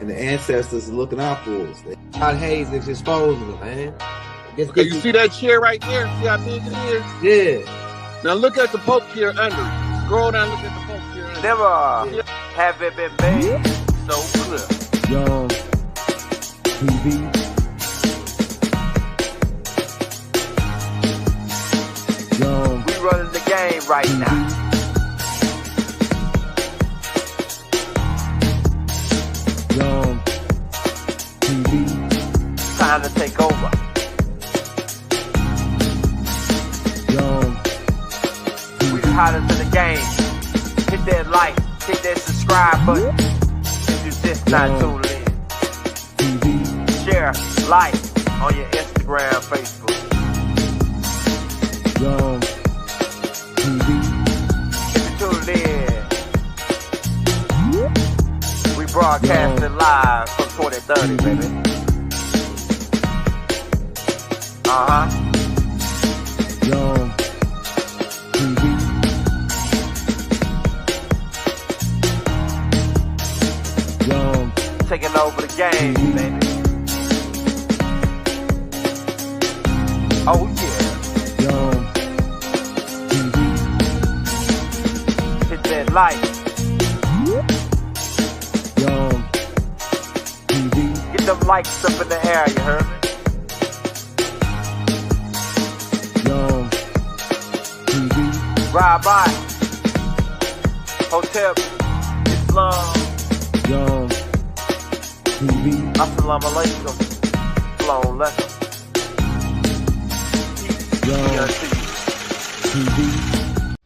and the ancestors are looking out for us. God Hayes is exposing them, man. Okay, you see that chair right there? See how big it is? Yeah. Now look at the Pope chair under it. Scroll down, look at the Pope chair under Never have it been made so clear. Young TV. Young. We running the game right now. Young TV. Time to take over. Young. We the hottest in the game. Hit that like, hit that subscribe button. If you just not tuned in. TV. Share, like on your Instagram, Facebook. Young TV. If you tuned in, we broadcasting live from 2030, baby. Young TV. Young. Taking over the game, baby. Oh yeah. Young TV. Hit that like. Young TV. Get them likes up in the air, you heard me? Young TV. Ride by. Hotel Islam. Young TV. Assalamu alaikum. Flown lesson. Young TV.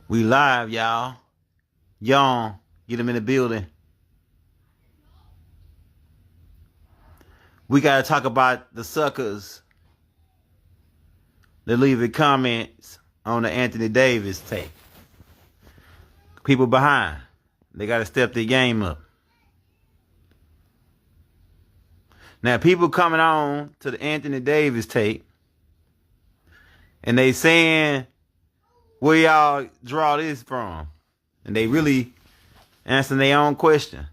We live, y'all. Young, get them in the building. We got to talk about the suckers that leaving comments on the Anthony Davis tape. People behind. They got to step their game up. Now, people coming on to the Anthony Davis tape and they saying, where y'all draw this from? And they really answering their own question.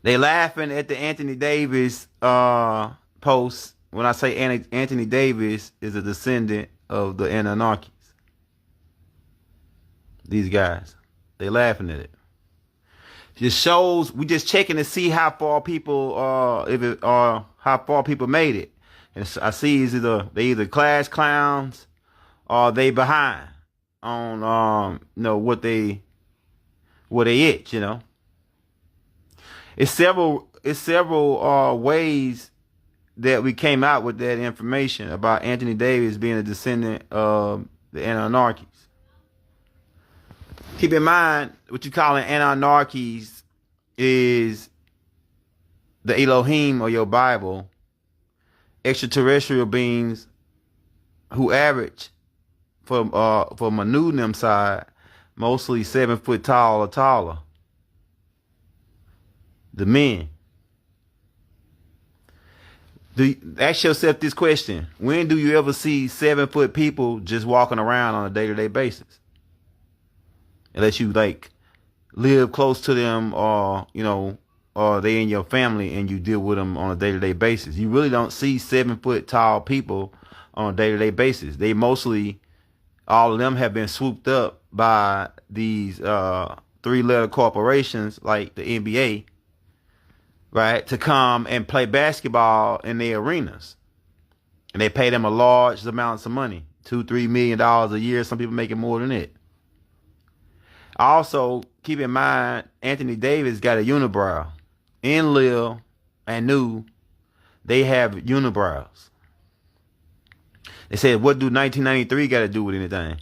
They laughing at the Anthony Davis post when I say Anthony Davis is a descendant of the Anunnaki. These guys, they laughing at it. Just shows we just checking to see how far people how far people made it. And I see is they either class clowns or they behind on what they itch, you know. It's several ways that we came out with that information about Anthony Davis being a descendant of the Anunnakis. Keep in mind, what you calling Anunnakis is the Elohim or your Bible, extraterrestrial beings who average for Manu and them side, mostly 7 foot tall or taller. The men. Ask yourself this question. When do you ever see 7 foot people just walking around on a day-to-day basis? Unless you live close to them or they in your family and you deal with them on a day-to-day basis. You really don't see 7 foot tall people on a day-to-day basis. They mostly, all of them have been swooped up by these 3-letter corporations like the NBA, right, to come and play basketball in their arenas. And they pay them a large amounts of money, $2-3 million a year. Some people making more than it. Also, keep in mind, Anthony Davis got a unibrow. Enlil and Nu, they have unibrows. They said, what do 1993 got to do with anything?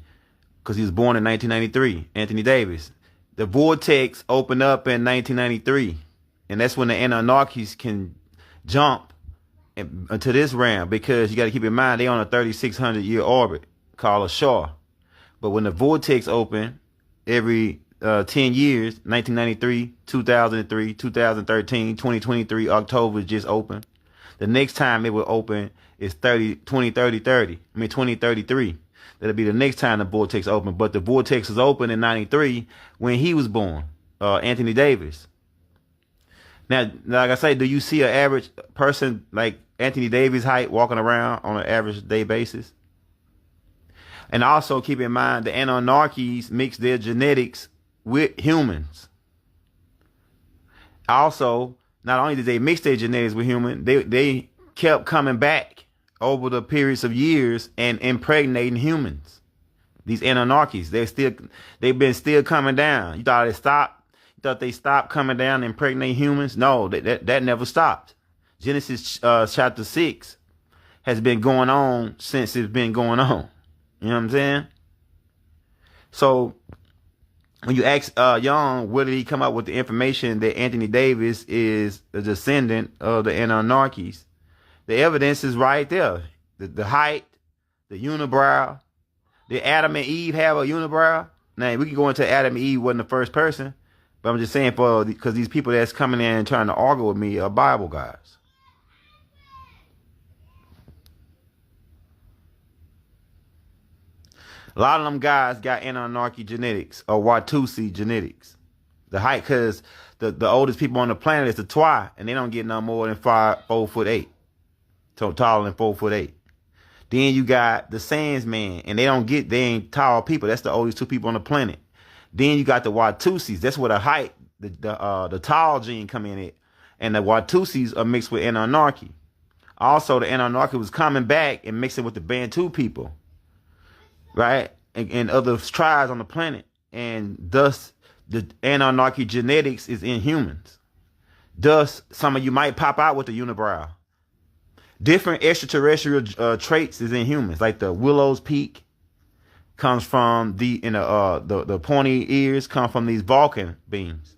Because he was born in 1993, Anthony Davis. The vortex opened up in 1993. And that's when the Anunnakis can jump into this realm, because you got to keep in mind, they on a 3,600-year orbit called a Shah. But when the vortex opened, every 10 years, 1993, 2003, 2013, 2023, October just opened. The next time it will open is 2033. That'll be the next time the vortex open. But the vortex was open in 93 when he was born, Anthony Davis. Now, like I say, do you see an average person like Anthony Davis height walking around on an average day basis? And also keep in mind the Anunnakis mix their genetics with humans. Also, not only did they mix their genetics with humans, they kept coming back over the periods of years and impregnating humans. These Anunnakis, they've been still coming down. You thought they stopped coming down and impregnating humans? No, that never stopped. Genesis chapter 6 has been going on since it's been going on. You know what I'm saying? So when you ask Young, where did he come up with the information that Anthony Davis is a descendant of the Anunnakis? The evidence is right there. The height, the unibrow. Did Adam and Eve have a unibrow? Now, we can go into Adam and Eve wasn't the first person, but I'm just saying because these people that's coming in and trying to argue with me are Bible guys. A lot of them guys got Anunnaki genetics or Watusi genetics. The height, because the oldest people on the planet is the Twi, and they don't get no more than 4'8". So taller than 4'8". Then you got the Sandsman, and they ain't tall people. That's the oldest two people on the planet. Then you got the Watusis. That's where the height, the tall gene come in it. And the Watusis are mixed with Anunnaki. Also, the Anunnaki was coming back and mixing with the Bantu people. Right? And other tribes on the planet. And thus, the Anunnaki genetics is in humans. Thus, some of you might pop out with the unibrow. Different extraterrestrial traits is in humans. Like the Willow's Peak comes from the pointy ears come from these Vulcan beings.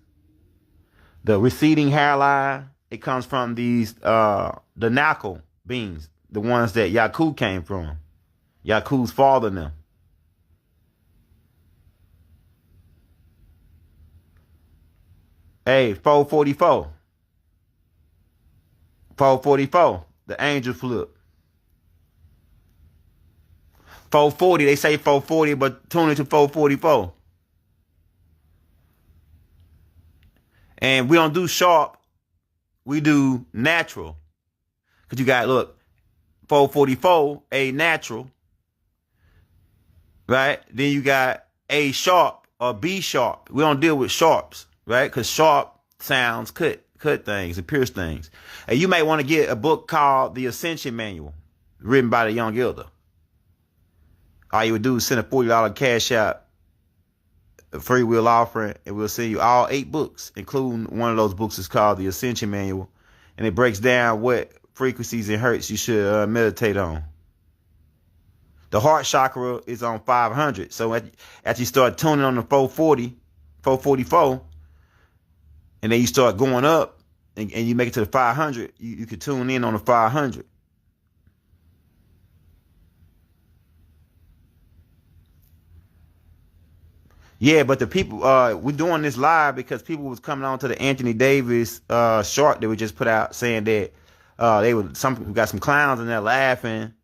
The receding hairline, it comes from these the Knuckle beings, the ones that Yaku came from. Yaku's father and them. Hey, 444. 444. The angel flip. 440. They say 440, but tune into 444. And we don't do sharp. We do natural. Because you got, look, 444, A natural. Right? Then you got A sharp or B sharp. We don't deal with sharps. Right? Because sharp sounds cut things and pierce things. And you may want to get a book called The Ascension Manual, written by the Young Elder. All you would do is send a $40 cash out, a free will offering, and we'll send you all 8 books, including one of those books is called The Ascension Manual, and it breaks down what frequencies and hertz you should meditate on. The heart chakra is on 500. So after you start tuning on the 440, 444, and then you start going up and you make it to the 500, you can tune in on the 500. Yeah, but the people, we're doing this live because people was coming on to the Anthony Davis short that we just put out saying that we got some clowns in there laughing,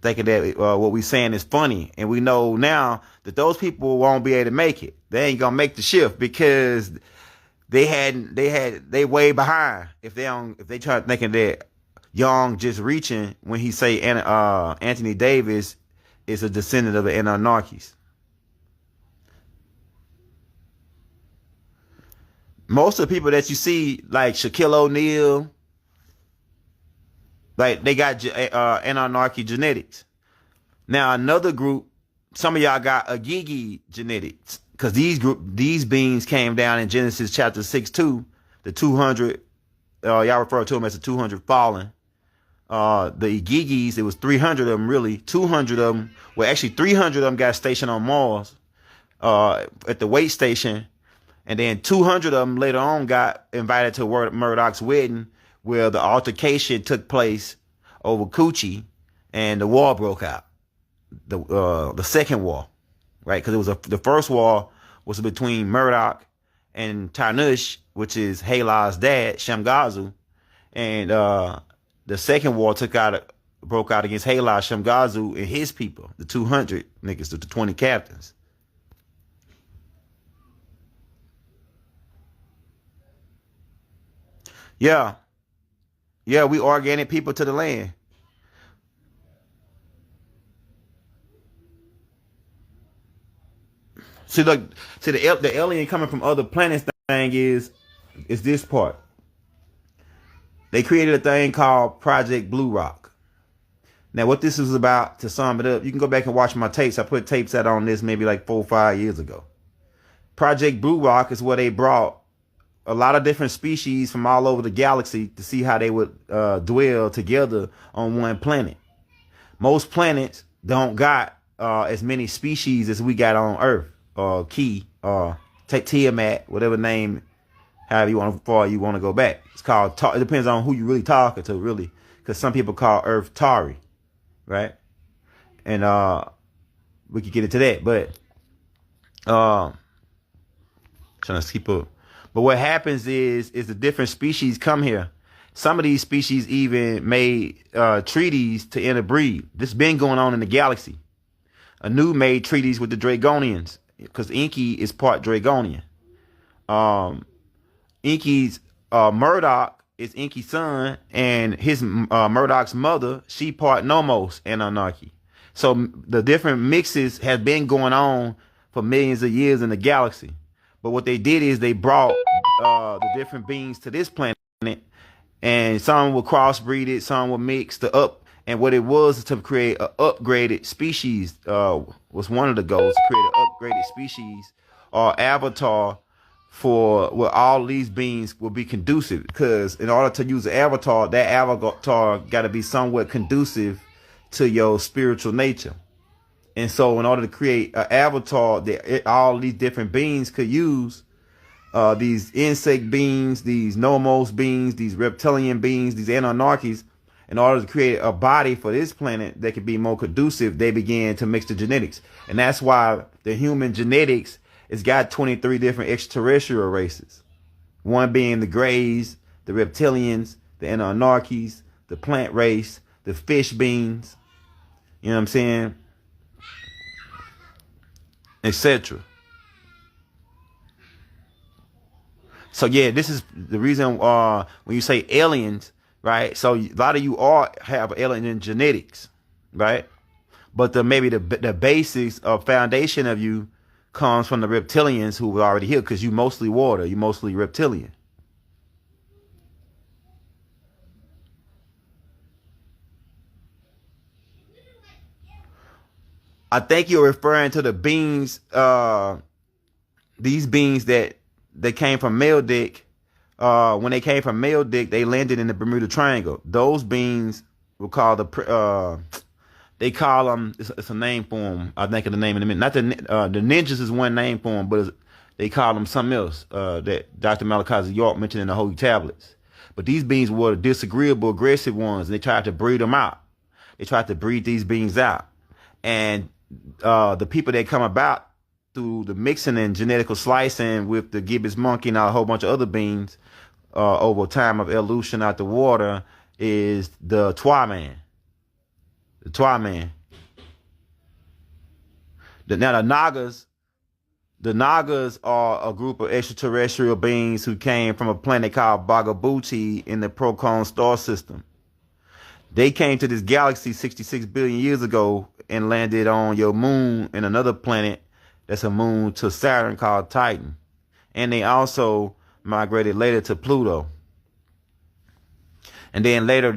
thinking that what we saying is funny. And we know now that those people won't be able to make it. They ain't gonna make the shift because they way behind. If they try thinking that Young just reaching when he say Anthony Davis is a descendant of the Anunnakis. Most of the people that you see, like Shaquille O'Neal, like they got Anunnaki genetics. Now another group, some of y'all got Agigi genetics, because these beings came down in Genesis chapter 6 too. The 200, y'all refer to them as the 200 fallen. The Igigis, it was 300 of them really. 200 of them, well actually 300 of them got stationed on Mars at the wait station. And then 200 of them later on got invited to Murdoch's wedding, where the altercation took place over Coochie, and the war broke out. The second war, right? Because it was the first war was between Murdoch and Tarnush, which is Halah's dad, Shamgazu, and the second war broke out against Hala Shamgazu and his people, the 200 niggas, the 20 captains. Yeah. Yeah, we organic people to the land. See, look, see the alien coming from other planets thing is this part. They created a thing called Project Blue Rock. Now, what this is about, to sum it up, you can go back and watch my tapes. I put tapes out on this maybe like 4 or 5 years ago. Project Blue Rock is where they brought a lot of different species from all over the galaxy to see how they would dwell together on one planet. Most planets don't got as many species as we got on Earth. Tiamat, whatever name, however you want, far you want to go back. It's called. It depends on who you really talking to, really, because some people call Earth Tari, right? And we could get into that, but trying to keep up. But what happens is the different species come here. Some of these species even made treaties to interbreed. This has been going on in the galaxy. Anu made treaties with the Dragonians, because Enki is part Dragonian. Enki's Murdoch is Enki's son, and his Murdoch's mother, she part Nomos and Anunnaki. So the different mixes have been going on for millions of years in the galaxy. But what they did is they brought the different beings to this planet, and some were crossbreeded, some were mixed up. And what it was to create an upgraded species was one of the goals, to create an upgraded species or avatar for where all these beings will be conducive. Because in order to use an avatar, that avatar got to be somewhat conducive to your spiritual nature. And so in order to create an avatar that all these different beings could use, these insect beings, these nomos beings, these reptilian beings, these Anunnakis, in order to create a body for this planet that could be more conducive, they began to mix the genetics. And that's why the human genetics has got 23 different extraterrestrial races. One being the Greys, the reptilians, the Anunnakis, the plant race, the fish beings, you know what I'm saying? Etc. So yeah, this is the reason when you say aliens, right? So a lot of you all have alien genetics, right? But maybe the basics of foundation of you comes from the reptilians who were already here, because you mostly water, you mostly reptilian. I think you're referring to the beings, these beings that came from Meldick. When they came from Meldick, they landed in the Bermuda Triangle. Those beings were called they call them, it's a name for them. I think of the name in a minute. Not the ninjas is one name for them, but they call them something else that Dr. Malachi Z York mentioned in the Holy Tablets. But these beings were the disagreeable, aggressive ones, and they tried to breed them out. They tried to breed these beings out. And the people that come about through the mixing and genetical slicing with the gibbous monkey and a whole bunch of other beings over time of evolution out the water is the Twa Man. The Twa Man. Now the Nagas are a group of extraterrestrial beings who came from a planet called Bagabuti in the Procon star system. They came to this galaxy 66 billion years ago and landed on your moon and another planet that's a moon to Saturn called Titan. And they also migrated later to Pluto. And then later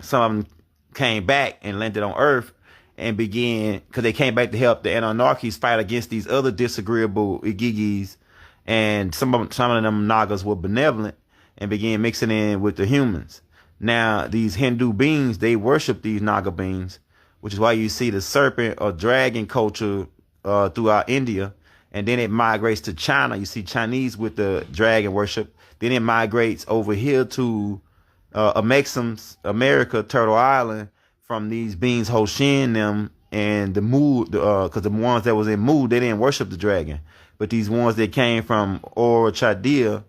some of them came back and landed on Earth and began, because they came back to help the Anunnakis fight against these other disagreeable Igigis. And some of them Nagas were benevolent and began mixing in with the humans. Now, these Hindu beings, they worship these Naga beings, which is why you see the serpent or dragon culture throughout India. And then it migrates to China. You see Chinese with the dragon worship. Then it migrates over here to America, Turtle Island, from these beings Hoshin them and the Mu, because the ones that was in Mu, they didn't worship the dragon. But these ones that came from Ora Chadia,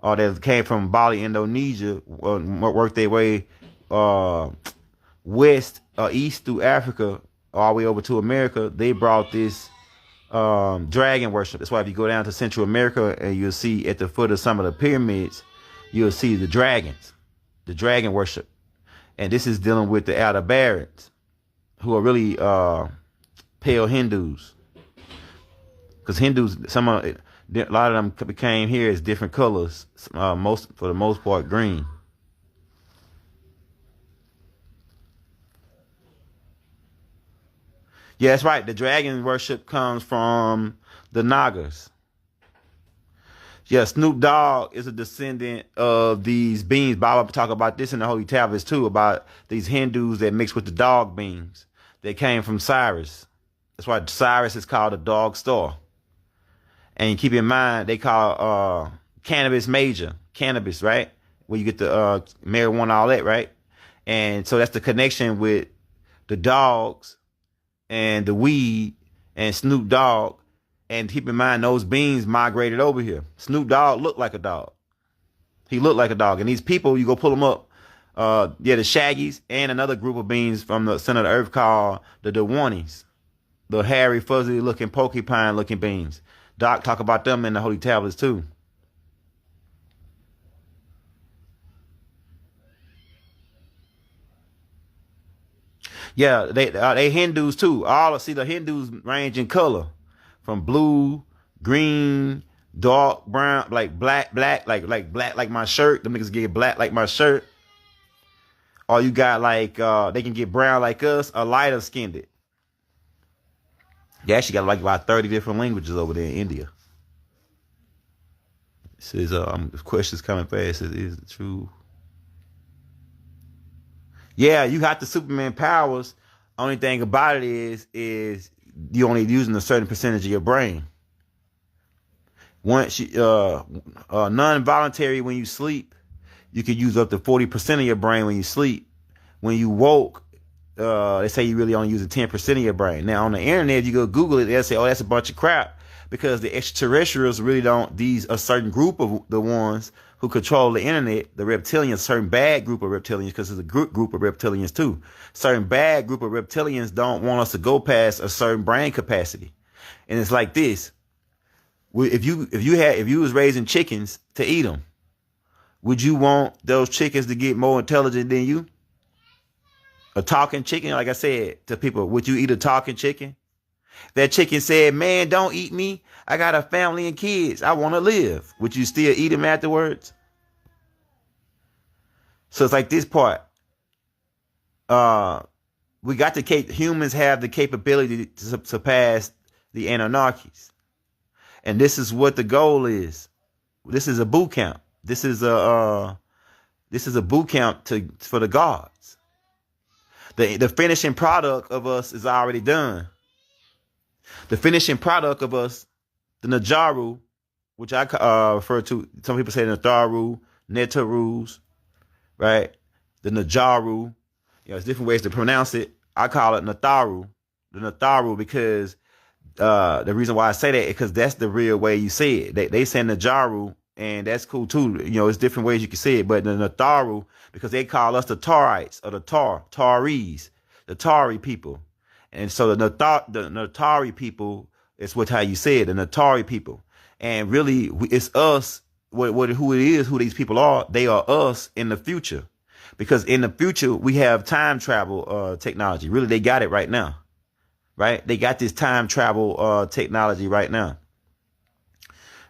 or that came from Bali, Indonesia, worked their way west or east through Africa all the way over to America, they brought this dragon worship. That's why if you go down to Central America and you'll see at the foot of some of the pyramids, you'll see the dragons, the dragon worship. And this is dealing with the outer barons, who are really pale Hindus. Because Hindus, a lot of them became here as different colors, for the most part green. Yeah, that's right. The dragon worship comes from the Nagas. Yeah, Snoop Dogg is a descendant of these beings. Bible talk about this in the Holy Tablets too, about these Hindus that mix with the dog beings. They came from Cyrus. That's why Cyrus is called a dog star. And keep in mind, they call cannabis major. Cannabis, right? Where you get the marijuana, all that, right? And so that's the connection with the dogs and the weed and Snoop Dogg. And keep in mind, those beings migrated over here. Snoop Dogg looked like a dog. He looked like a dog. And these people, you go pull them up. The Shaggies and another group of beings from the center of the earth called the Dogonies. The hairy, fuzzy looking, porcupine looking beings. Doc talk about them in the Holy Tablets too. Yeah, they Hindus too. The Hindus range in color from blue, green, dark brown, like black, like black like my shirt. Them niggas get black like my shirt. Or you got like they can get brown like us or lighter skinned. They actually got like about 30 different languages over there in India. It says questions coming fast. Is it true? Yeah, you got the Superman powers. Only thing about it is you only using a certain percentage of your brain. Once you non-voluntary when you sleep, you can use up to 40% of your brain when you sleep. When you woke, they say you really only using 10% of your brain. Now on the internet, you go Google it, they'll say, oh, that's a bunch of crap, because the extraterrestrials really don't. A certain group of the ones who control the internet, the reptilians, certain bad group of reptilians, because there's a group of reptilians too. Certain bad group of reptilians don't want us to go past a certain brain capacity. And it's like this: if you was raising chickens to eat them, would you want those chickens to get more intelligent than you? A talking chicken, like I said to people, would you eat a talking chicken? That chicken said, man, don't eat me. I got a family and kids. I want to live. Would you still eat him afterwards? So it's like this part. We got humans have the capability to surpass the Anunnakis. And this is what the goal is. This is a boot camp. This is a boot camp for the gods. The finishing product of us is already done. The finishing product of us, the Najaru, which I refer to, some people say Natharu, Netarus, right? The Najaru, there's different ways to pronounce it. I call it Natharu, the Natharu, because the reason why I say that is because that's the real way you say it. They say Najaru, and that's cool too. It's different ways you can say it, but the Natharu, because they call us the Tarites or the Taris, the Tari people. And so the Natari people is how you say it, the Natari people. And really, it's us, who these people are. They are us in the future. Because in the future, we have time travel technology. Really, they got it right now. Right? They got this time travel technology right now.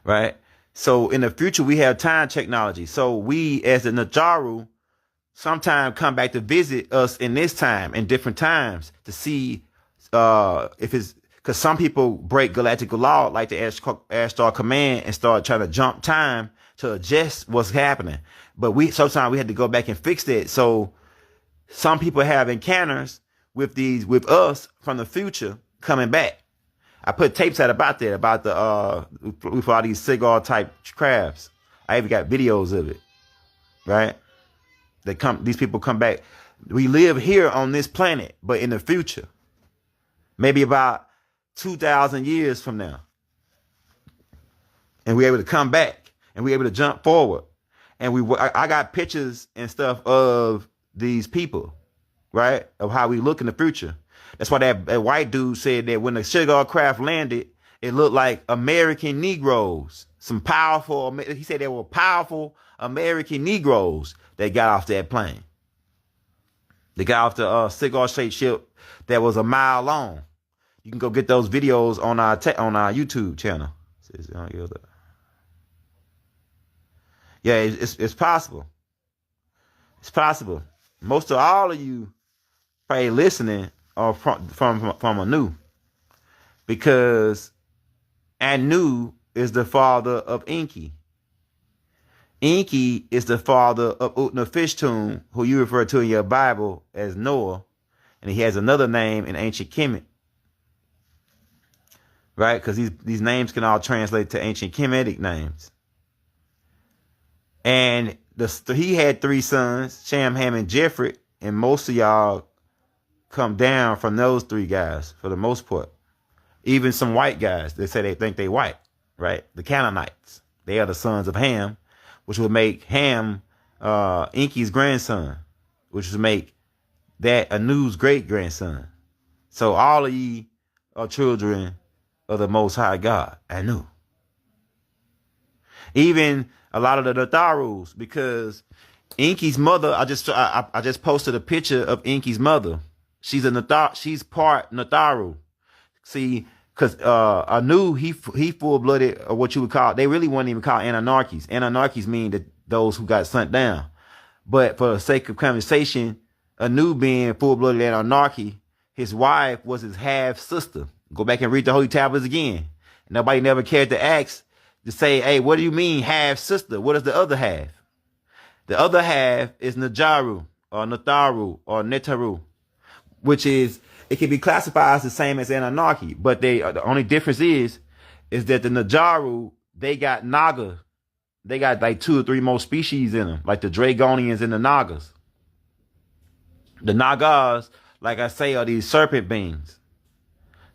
Right? So in the future, we have time technology. So we, as the Najaru, sometimes come back to visit us in this time, in different times, to see if it's, because some people break galactical law like the Ashtar Command and start trying to jump time to adjust what's happening. But sometimes we had to go back and fix that. So some people have encounters with us from the future coming back. I put tapes out about that, about with all these cigar type crafts. I even got videos of it, right? These people come back. We live here on this planet, but in the future, maybe about 2,000 years from now, and we're able to come back and we're able to jump forward. And I got pictures and stuff of these people, right? Of how we look in the future. That's why that white dude said that when the sugar craft landed, it looked like American Negroes. Some powerful, he said there were powerful American Negroes that got off that plane. They got off the cigar-shaped ship that was a mile long. You can go get those videos on our YouTube channel. Yeah, it's possible. It's possible. Most of all of you probably listening are from Anu, because Anu is the father of Enki. Enki is the father of Utnapishtim, who you refer to in your Bible as Noah, and he has another name in ancient Kemet, right? Because these names can all translate to ancient Kemetic names. And he had 3 sons, Shem, Ham, and Japheth, and most of y'all come down from those 3 guys for the most part. Even some white guys, they say they think they white, right? The Canaanites, they are the sons of Ham, which would make Ham Enki's grandson, which would make that Anu's great-grandson. So all of ye are children of the Most High God, Anu. Even a lot of the Natharus, because Enki's mother, I just posted a picture of Enki's mother. She's part Natharu. See, because Anu, he full-blooded, or what you would call, they really wouldn't even call Anunnakis. Anunnakis mean that those who got sent down. But for the sake of conversation, Anu being full-blooded Anunnaki, his wife was his half-sister. Go back and read the Holy Tablets again. Nobody never cared to ask, to say, hey, what do you mean half-sister? What is the other half? The other half is Najaru, or Natharu, or Netaru, which is, it can be classified as the same as Anunnaki, but the only difference is that the Najaru, they got Naga. They got like 2 or 3 more species in them, like the Dragonians and the Nagas. The Nagas, like I say, are these serpent beings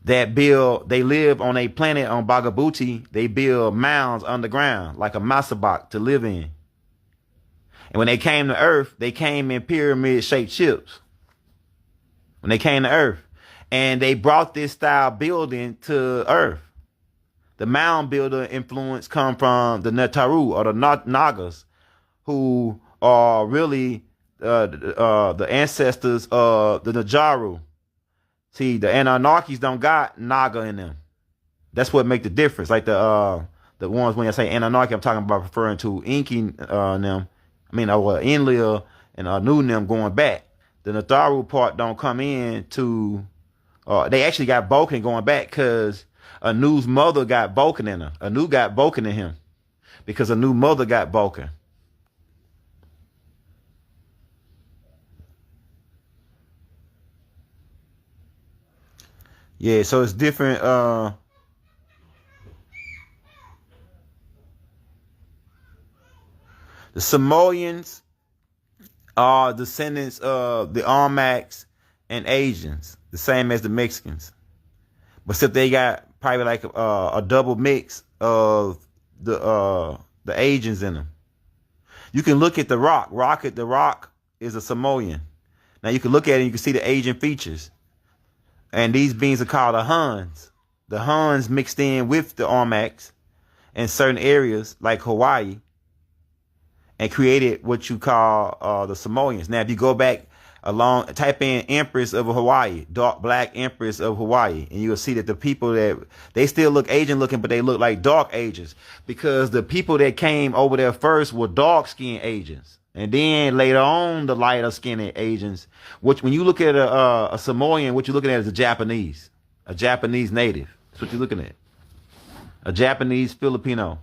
that they live on a planet on Bagabuti. They build mounds underground, like a Masabak, to live in. And when they came to Earth, they came in pyramid-shaped ships. When they came to Earth, and they brought this style building to Earth. The mound builder influence come from the Netaru, or the Nagas, who are really the ancestors of the Najaru. See, the Anunnakis don't got Naga in them. That's what make the difference. Like the ones, when I say Anunnaki, I'm talking about referring to Enki them. I mean, Enlil and Anu them going back. The Natharu part don't come in to, they actually got Boken going back, because Anu's mother got Boken in her. Anu got Boken in him because Anu's mother got Boken. Yeah, so it's different. The Samoans are descendants of the Almacs and Asians, the same as the Mexicans, but except they got probably like a double mix of the Asians in them. You can look at the rock. The rock is a Samoan. Now you can look at it and you can see the Asian features. And these beings are called the Huns. The Huns mixed in with the Almacs in certain areas like Hawaii and created what you call the Samoans. Now, if you go back along, type in Empress of Hawaii, dark black Empress of Hawaii, and you'll see that the people that, they still look Asian looking, but they look like dark Asians, because the people that came over there first were dark skinned Asians. And then later on, the lighter skinned Asians, which when you look at a Samoan, what you're looking at is a Japanese native. That's what you're looking at. A Japanese Filipino.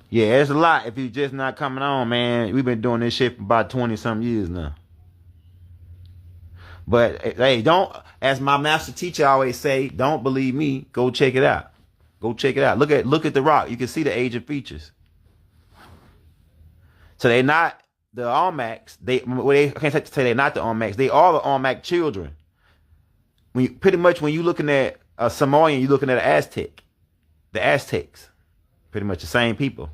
Yeah, there's a lot. If you're just not coming on, man, we've been doing this shit for about 20-some years now. But hey, don't, as my master teacher always say, don't believe me, go check it out. Go check it out. Look at the rock. You can see the Asian features. So they're not the Almacs. I can't say they're not the Almacs. They are the Almac children. Pretty much when you're looking at a Samoan, you're looking at an Aztec. The Aztecs. Pretty much the same people.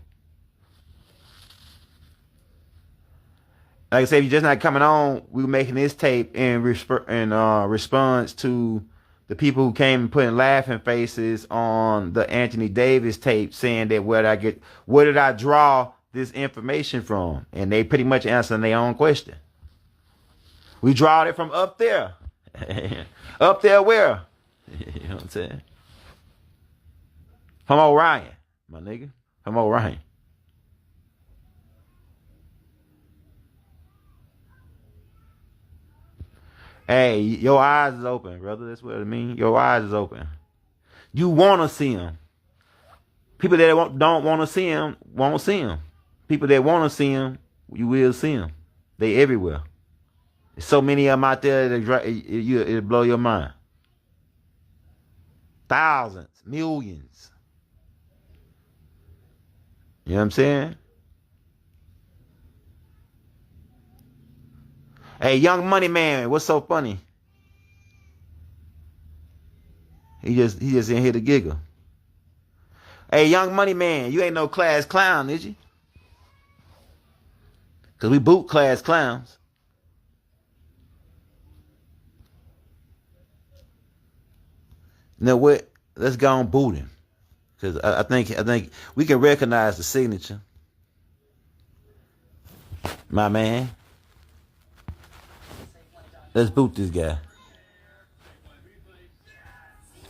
like I said, if you're just not coming on, we're making this tape in response to the people who came and putting laughing faces on the Anthony Davis tape, saying that where did I draw this information from? And they pretty much answering their own question. We drawed it from up there. Up there where? You know what I'm saying? From Orion, my nigga. From Orion. Hey, your eyes is open, brother. That's what I mean. Your eyes is open. You want to see them. People that don't want to see them won't see them. People that want to see them, you will see them. They everywhere. There's so many of them out there that it'll blow your mind. Thousands, millions. You know what I'm saying? Hey, Young Money Man, what's so funny? He just in here to giggle. Hey, Young Money Man, you ain't no class clown, is you? Cause we boot class clowns. You know what? Let's go on boot him. Cause I think we can recognize the signature. My man. Let's boot this guy.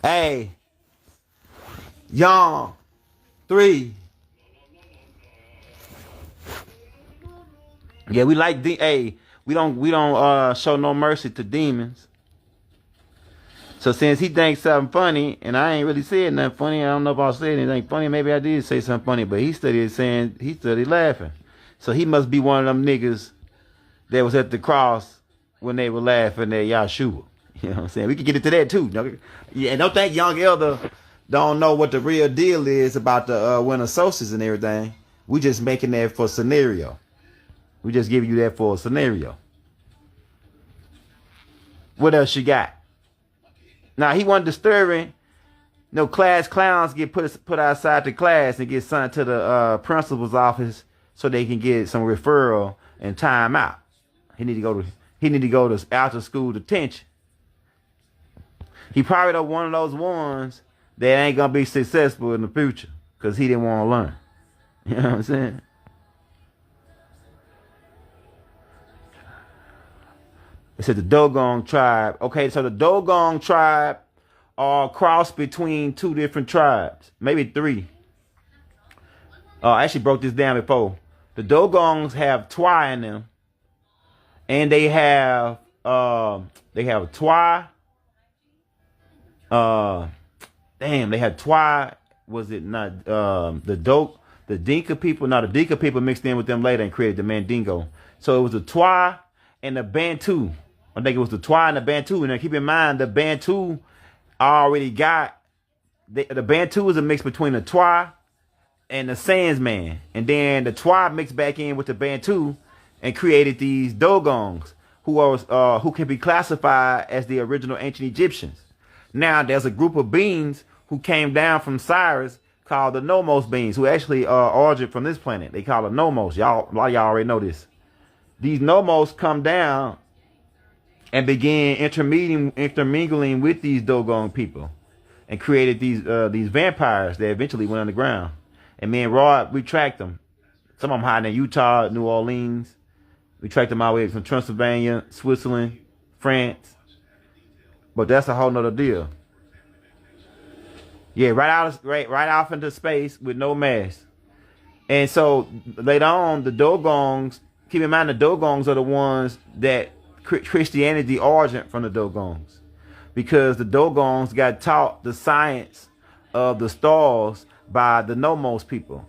Hey, Young 3. Yeah, we like we don't show no mercy to demons. So since he thinks something funny, and I ain't really said nothing funny, I don't know if I said anything funny. Maybe I did say something funny, but he studied laughing. So he must be one of them niggas that was at the cross when they were laughing at Yahshua. You know what I'm saying? We can get into that too. Yeah, and don't think Young Elder don't know what the real deal is about the winter solstice and everything. We just making that for scenario. We just giving you that for a scenario. What else you got? Now, he wasn't disturbing. No class clowns get put outside the class and get sent to the principal's office so they can get some referral and time out. He need to go to after school detention. He probably one of those ones that ain't gonna be successful in the future because he didn't want to learn. You know what I'm saying? It said the Dogon tribe. Okay, so the Dogon tribe are crossed between two different tribes, maybe three. I actually broke this down before. The Dogons have Twi in them, and they have Twi. They had Twi. Was it not the Dinka people? No, the Dinka people mixed in with them later and created the Mandingo. So it was the Twi and the Bantu. I think it was the Twi and the Bantu. And now keep in mind, the Bantu already got the Bantu is a mix between the Twi and the Sandsman, and then the Twi mixed back in with the Bantu and created these Dogons, who can be classified as the original ancient Egyptians. Now there's a group of beings who came down from Cyrus called the Nomos beings, who actually origin from this planet. They call it Nomos. A lot of y'all already know this. These Nomos come down and began intermingling with these Dogon people and created these vampires that eventually went underground. And me and Rod, we tracked them. Some of them hiding in Utah, New Orleans. We tracked them all the way from Transylvania, Switzerland, France. But that's a whole nother deal. Yeah, right off into space with no mask. And so later on, the Dogons, keep in mind the Dogons are the ones that Christianity origin from the Dogons, because the Dogons got taught the science of the stars by the Nomos people.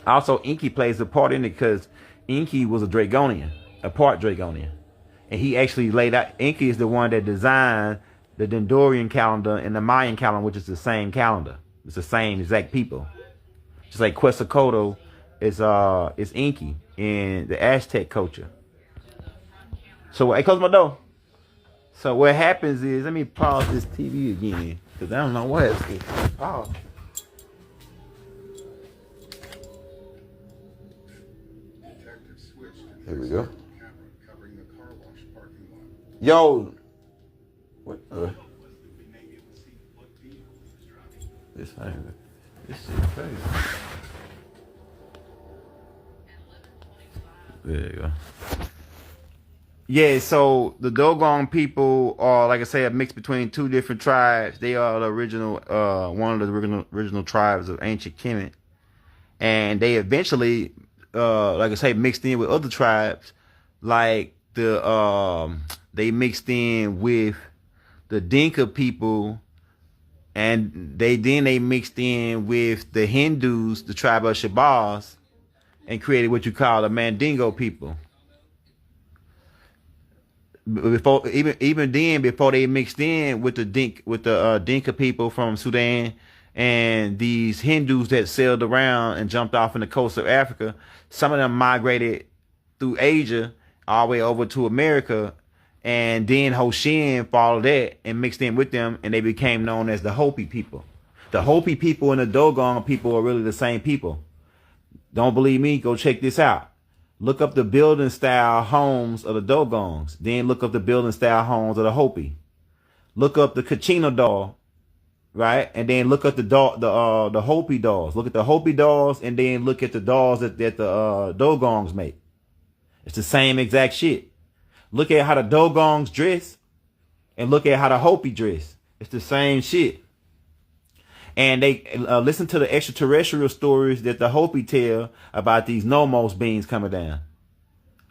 Also, Enki plays a part in it because Enki was a Dragonian, a part Dragonian. And he actually laid out, Enki is the one that designed the Dendorian calendar and the Mayan calendar, which is the same calendar. It's the same exact people. Just like Quetzalcoatl is Enki in the Aztec culture. So, hey, close my door. So what happens is, let me pause this TV again, because I don't know what it's pause. Here we go. Yo. What? This thing. This shit crazy. There you go. Yeah, so the Dogon people are, like I say, a mix between two different tribes. They are the original, one of the original tribes of ancient Kemet. And they eventually, like I say, mixed in with other tribes, like they mixed in with the Dinka people, and they mixed in with the Hindus, the tribe of Shabazz, and created what you call the Mandingo people. Before they mixed in with the Dinka people from Sudan and these Hindus that sailed around and jumped off in the coast of Africa, some of them migrated through Asia all the way over to America, and then Hoshin followed that and mixed in with them, and they became known as the Hopi people. The Hopi people and the Dogon people are really the same people. Don't believe me? Go check this out. Look up the building style homes of the Dogons. Then look up the building style homes of the Hopi. Look up the Kachina doll, right? And then look up the Hopi dolls. Look at the Hopi dolls, and then look at the dolls that the Dogons make. It's the same exact shit. Look at how the Dogons dress, and look at how the Hopi dress. It's the same shit. And they listen to the extraterrestrial stories that the Hopi tell about these Nomos beings coming down,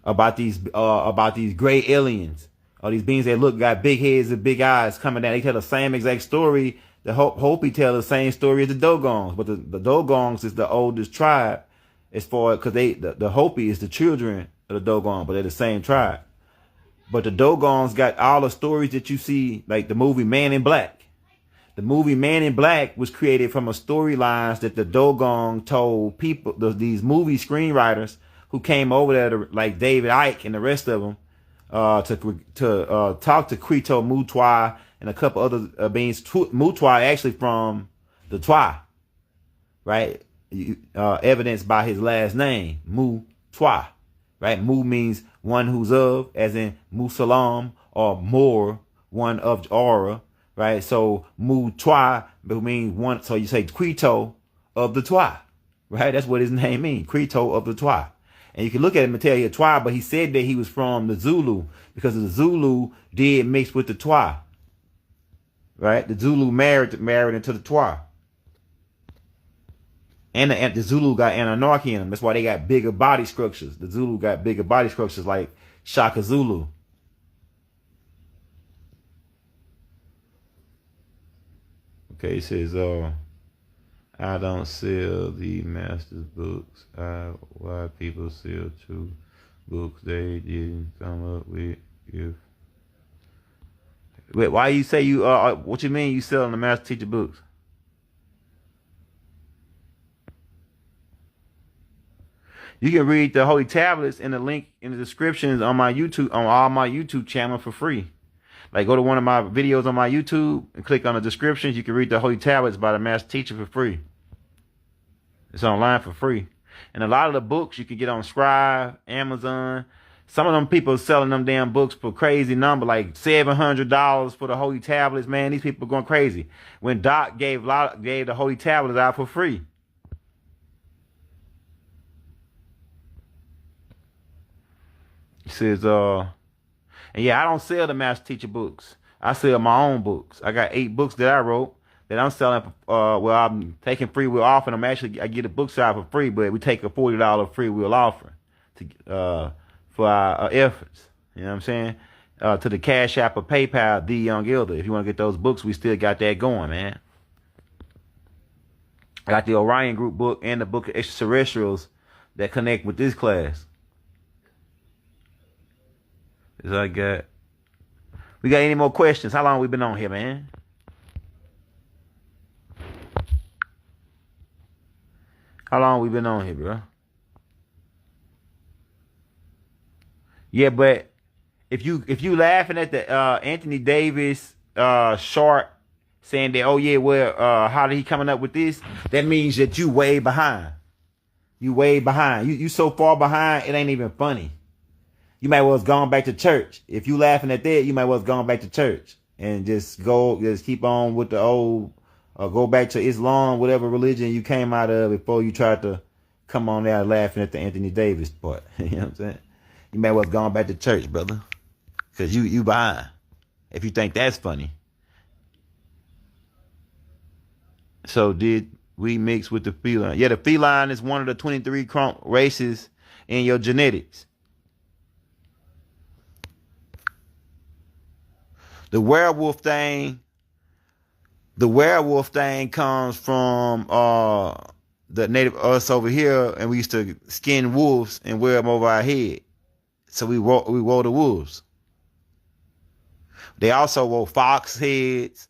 about these gray aliens, or these beings that got big heads and big eyes coming down. They tell the same exact story. The Hopi tell the same story as the Dogons, but the Dogons is the oldest tribe as far because the Hopi is the children of the Dogon, but they're the same tribe. But the Dogons got all the stories that you see, like the movie Man in Black. The movie Man in Black was created from a storylines that the Dogon told people, these movie screenwriters who came over there, like David Icke and the rest of them, to talk to Krito Mutwa and a couple other beings. Mutwa actually from the Twa, right? Evidenced by his last name, Mutwa, right? Mu means one who's of, as in Musalam, or more, one of aura. Right, so Mu Twa means one. So you say Krito of the Twa, right? That's what his name means, Krito of the Twa. And you can look at him and tell you Twa, but he said that he was from the Zulu because the Zulu did mix with the Twa, right? The Zulu married into the Twa, and the Zulu got Anunnaki in them. That's why they got bigger body structures. The Zulu got bigger body structures like Shaka Zulu. Okay, it says, I don't sell the master's books. Why people sell true books they didn't come up with. Wait, why you say you, what you mean you selling the master teacher books? You can read the Holy Tablets in the link in the descriptions on my YouTube, on all my YouTube channel for free. Like, go to one of my videos on my YouTube and click on the descriptions. You can read the Holy Tablets by the Master Teacher for free. It's online for free. And a lot of the books you can get on Scribe, Amazon. Some of them people are selling them damn books for crazy number, like $700 for the Holy Tablets. Man, these people are going crazy. When Doc gave the Holy Tablets out for free. He says, and yeah, I don't sell the Master Teacher books. I sell my own books. I got 8 books that I wrote that I'm selling. Well, I'm taking free will offer. I get a book side for free, but we take a $40 free will offer for our efforts. You know what I'm saying? To the Cash App or PayPal, The Young Elder. If you want to get those books, we still got that going, man. I got the Orion Group book and the book of Extraterrestrials that connect with this class. We got any more questions? How long we been on here, man? How long we been on here, bro? Yeah, but if you laughing at the Anthony Davis short saying that, oh yeah, well, how did he coming up with this? That means that you way behind. You way behind. You so far behind, it ain't even funny. You might well have gone back to church. If you laughing at that, you might well have gone back to church and just keep on with the old, or go back to Islam, whatever religion you came out of before you tried to come on there laughing at the Anthony Davis part. You know what I'm saying? You might well have gone back to church, brother. Cause you behind. If you think that's funny. So did we mix with the feline? Yeah, the feline is one of the 23 races in your genetics. The werewolf thing comes from the native us over here, and we used to skin wolves and wear them over our head. So we wore the wolves. They also wore fox heads,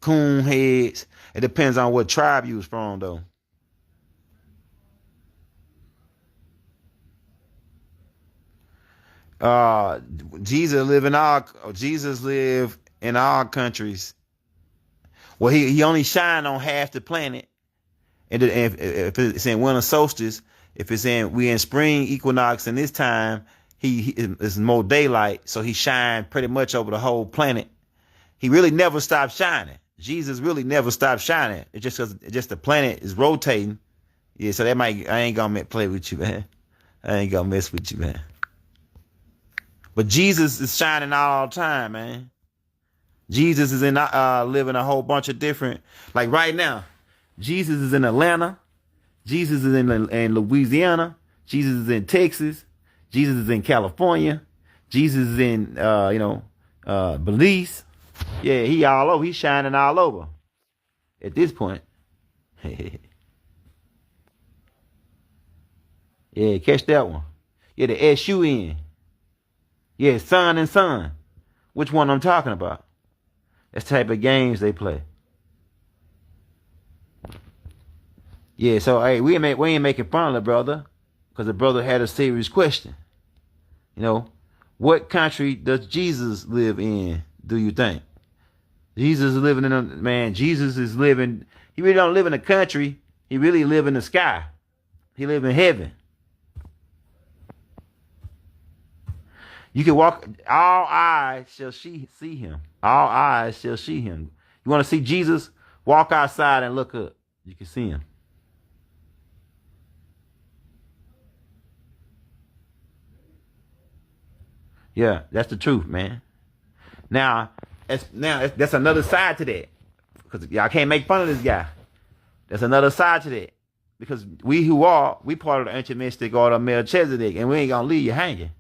coon heads. It depends on what tribe you was from, though. Jesus lived in our countries. Well, he only shined on half the planet. And if it's in winter solstice, if we in spring equinox in this time, he is more daylight, so he shined pretty much over the whole planet. He really never stopped shining. Jesus really never stopped shining. It's just the planet is rotating. Yeah, so I ain't gonna play with you, man. I ain't gonna mess with you, man. But Jesus is shining all the time, man. Jesus is living a whole bunch of different, like right now, Jesus is in Atlanta. Jesus is in Louisiana. Jesus is in Texas. Jesus is in California. Jesus is in, Belize. Yeah, he all over. He's shining all over at this point. Yeah, catch that one. Yeah, the S-U-N. Yeah, sun and sun. Which one I'm talking about? That's the type of games they play. Yeah, so hey, we ain't making fun of the brother, because the brother had a serious question. You know, what country does Jesus live in, do you think? Jesus is living he really don't live in a country, he really live in the sky. He live in heaven. You can walk, all eyes shall see him. All eyes shall see him. You want to see Jesus? Walk outside and look up. You can see him. Yeah, that's the truth, man. Now that's another side to that. Because y'all can't make fun of this guy. There's another side to that. Because we part of the ancient mystic order of Melchizedek, and we ain't gonna leave you hanging.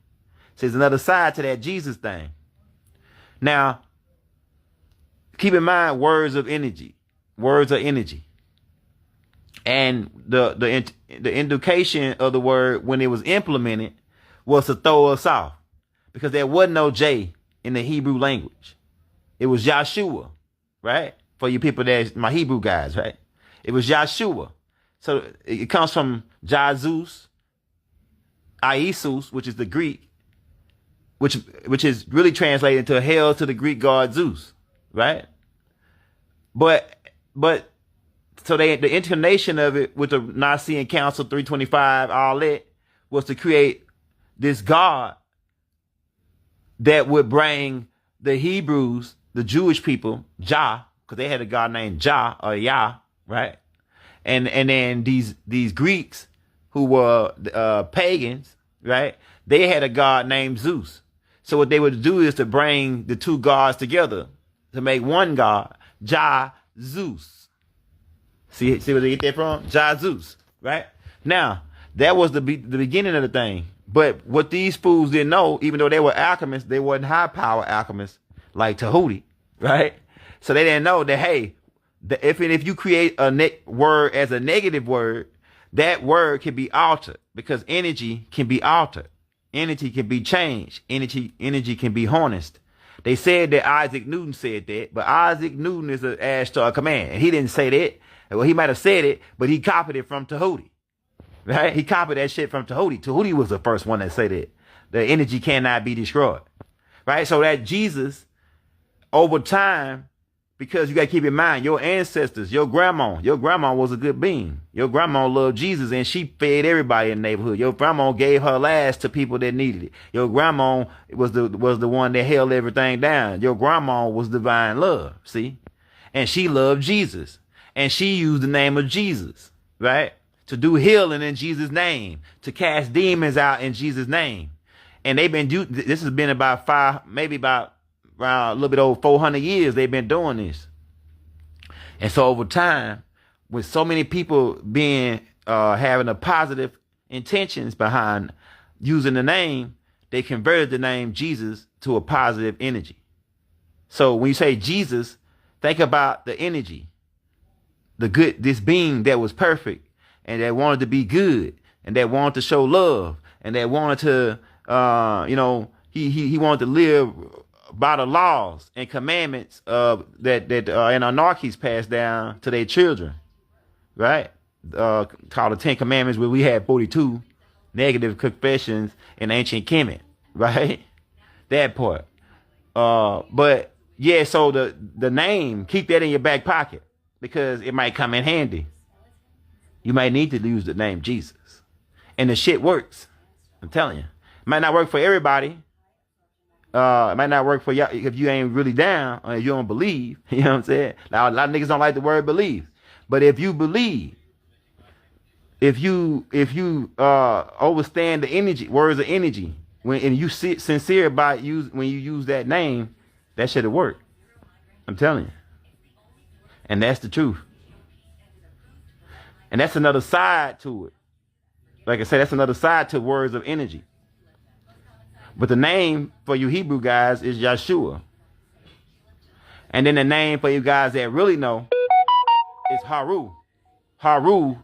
So there's another side to that Jesus thing. Now, keep in mind words of energy. Words are energy. And the indication of the word when it was implemented was to throw us off. Because there wasn't no J in the Hebrew language. It was Yahshua, right? For you people that's my Hebrew guys, right? It was Yahshua. So it comes from Jesus, Iesus, which is the Greek, which is really translated into hell to the Greek god Zeus, right? But so the incarnation of it with the Nicene Council 325, all that, was to create this God that would bring the Hebrews, the Jewish people, Jah, because they had a God named Jah or Yah, right? And then these Greeks who were pagans, right? They had a God named Zeus. So what they would do is to bring the two gods together to make one God, Jah Zeus. See where they get that from? Jah Zeus, right? Now, that was the beginning of the thing. But what these fools didn't know, even though they were alchemists, they weren't high power alchemists like Tahuti, right? So they didn't know that, hey, if you create a word as a negative word, that word can be altered, because energy can be altered. Energy can be changed. Energy can be harnessed. They said that Isaac Newton said that, but Isaac Newton is an Ashtar command. And he didn't say that. Well, he might have said it, but he copied it from Tahuti. Right? He copied that shit from Tahuti. Tahuti was the first one that said that. The energy cannot be destroyed. Right? So that Jesus, over time, Because you got to keep in mind, your ancestors, your grandma was a good being. Your grandma loved Jesus and she fed everybody in the neighborhood. Your grandma gave her last to people that needed it. Your grandma was the one that held everything down. Your grandma was divine love, see? And she loved Jesus. And she used the name of Jesus, right? To do healing in Jesus' name, to cast demons out in Jesus' name. And this has been about around a little bit over 400 years they've been doing this. And so over time, with so many people having a positive intentions behind using the name, they converted the name Jesus to a positive energy. So when you say Jesus, think about the energy, this being that was perfect and that wanted to be good and that wanted to show love and that wanted to, he wanted to live by the laws and commandments that Anunnakis passed down to their children, right? Called the 10 Commandments, where we had 42 negative confessions in ancient Kemet, right? That part. But yeah, so the name, keep that in your back pocket because it might come in handy. You might need to use the name Jesus, and the shit works. I'm telling you, it might not work for everybody. It might not work for y'all if you ain't really down or you don't believe. You know what I'm saying? Now, a lot of niggas don't like the word believe. But if you believe, if you understand the energy, words of energy, and you sit sincere about when you use that name, that shit'll work. I'm telling you. And that's the truth. And that's another side to it. Like I said, that's another side to words of energy. But the name for you Hebrew guys is Yeshua. And then the name for you guys that really know is Haru. Haru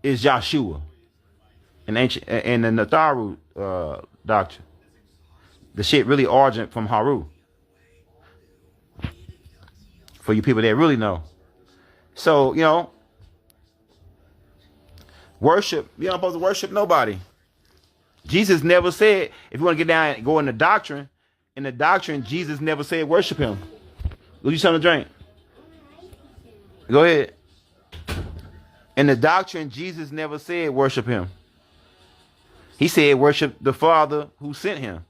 is Yeshua. In the Naru doctrine. The shit really originated from Haru. For you people that really know. So, worship. You're not supposed to worship nobody. Jesus never said, if you want to get down and go in the doctrine, Jesus never said worship him. Go you something to drink. Go ahead. In the doctrine, Jesus never said worship him. He said worship the Father who sent him.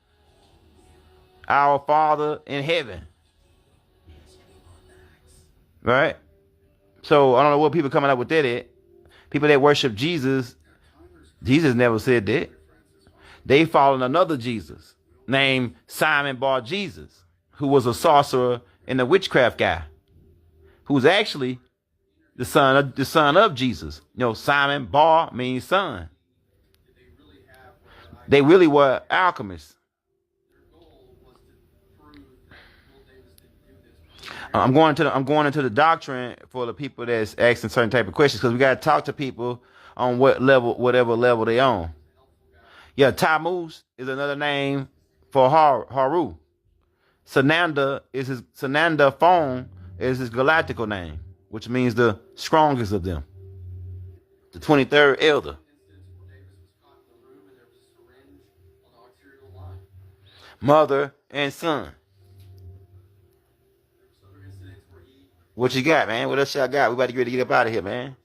Our Father in heaven. Right? So I don't know what people coming up with that at. People that worship Jesus, Jesus never said that. They followed another Jesus named Simon Bar Jesus, who was a sorcerer and a witchcraft guy, who's actually the son of Jesus. Simon Bar means son. They really were alchemists. I'm going into the doctrine for the people that's asking certain type of questions, because we got to talk to people on whatever level they on. Yeah, Tammuz is another name for Haru. Sananda Phone is his galactical name, which means the strongest of them. The 23rd elder. Mother and son. What you got, man? What else y'all got? We about to get ready to get up out of here, man.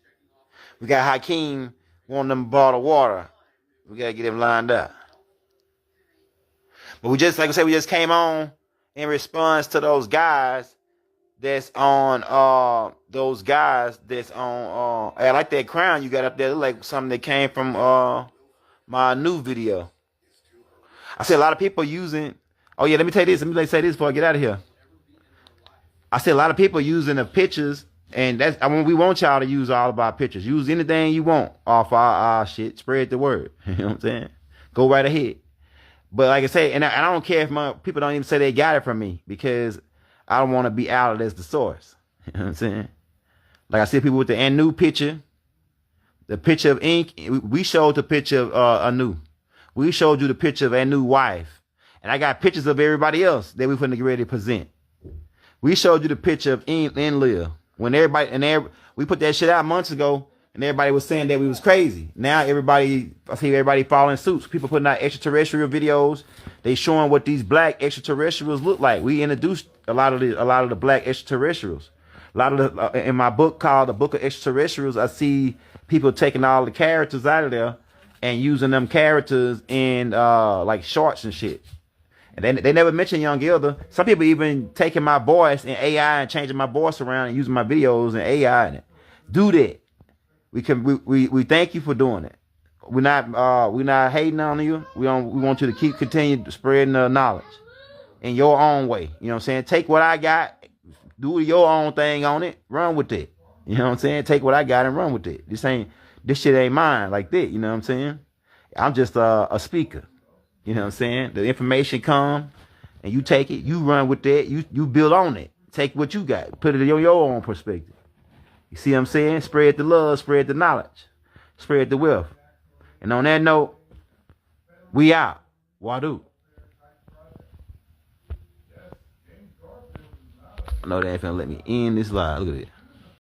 We got Hakeem wanting them bottle of water. We got to get him lined up. But we just came on in response to those guys that's on, I like that crown you got up there. Like something that came from my new video. I see a lot of people using, let me tell you this. Let me say this before I get out of here. I see a lot of people using the pictures, and we want y'all to use all of our pictures. Use anything you want off our shit. Spread the word. You know what I'm saying? Go right ahead. But like I say, and I don't care if my people don't even say they got it from me, because I don't want to be outed as the source. You know what I'm saying? Like I see people with the Anu picture, the picture of ink. We showed the picture of Anu. We showed you the picture of Anu's wife. And I got pictures of everybody else that we're going to get ready to present. We showed you the picture of Enlil. When we put that shit out months ago, and everybody was saying that we was crazy. Now I see everybody following suits. People putting out extraterrestrial videos. They showing what these black extraterrestrials look like. We introduced a lot of the black extraterrestrials. A lot of the in my book called The Book of Extraterrestrials, I see people taking all the characters out of there and using them characters in like shorts and shit. And they never mention Young Elder. Some people even taking my voice in AI and changing my voice around and using my videos in AI in it. Do that. We thank you for doing it. We're not hating on you. We want you to continue spreading the knowledge in your own way. You know what I'm saying? Take what I got, do your own thing on it, run with it. You know what I'm saying? Take what I got and run with it. This shit ain't mine like that. You know what I'm saying? I'm just a speaker. You know what I'm saying? The information come and you take it, you run with that, you build on it. Take what you got, put it in your own perspective. You see what I'm saying? Spread the love, spread the knowledge, spread the wealth. And on that note, we out. Wadu. I know they ain't finna let me end this live. Look at it.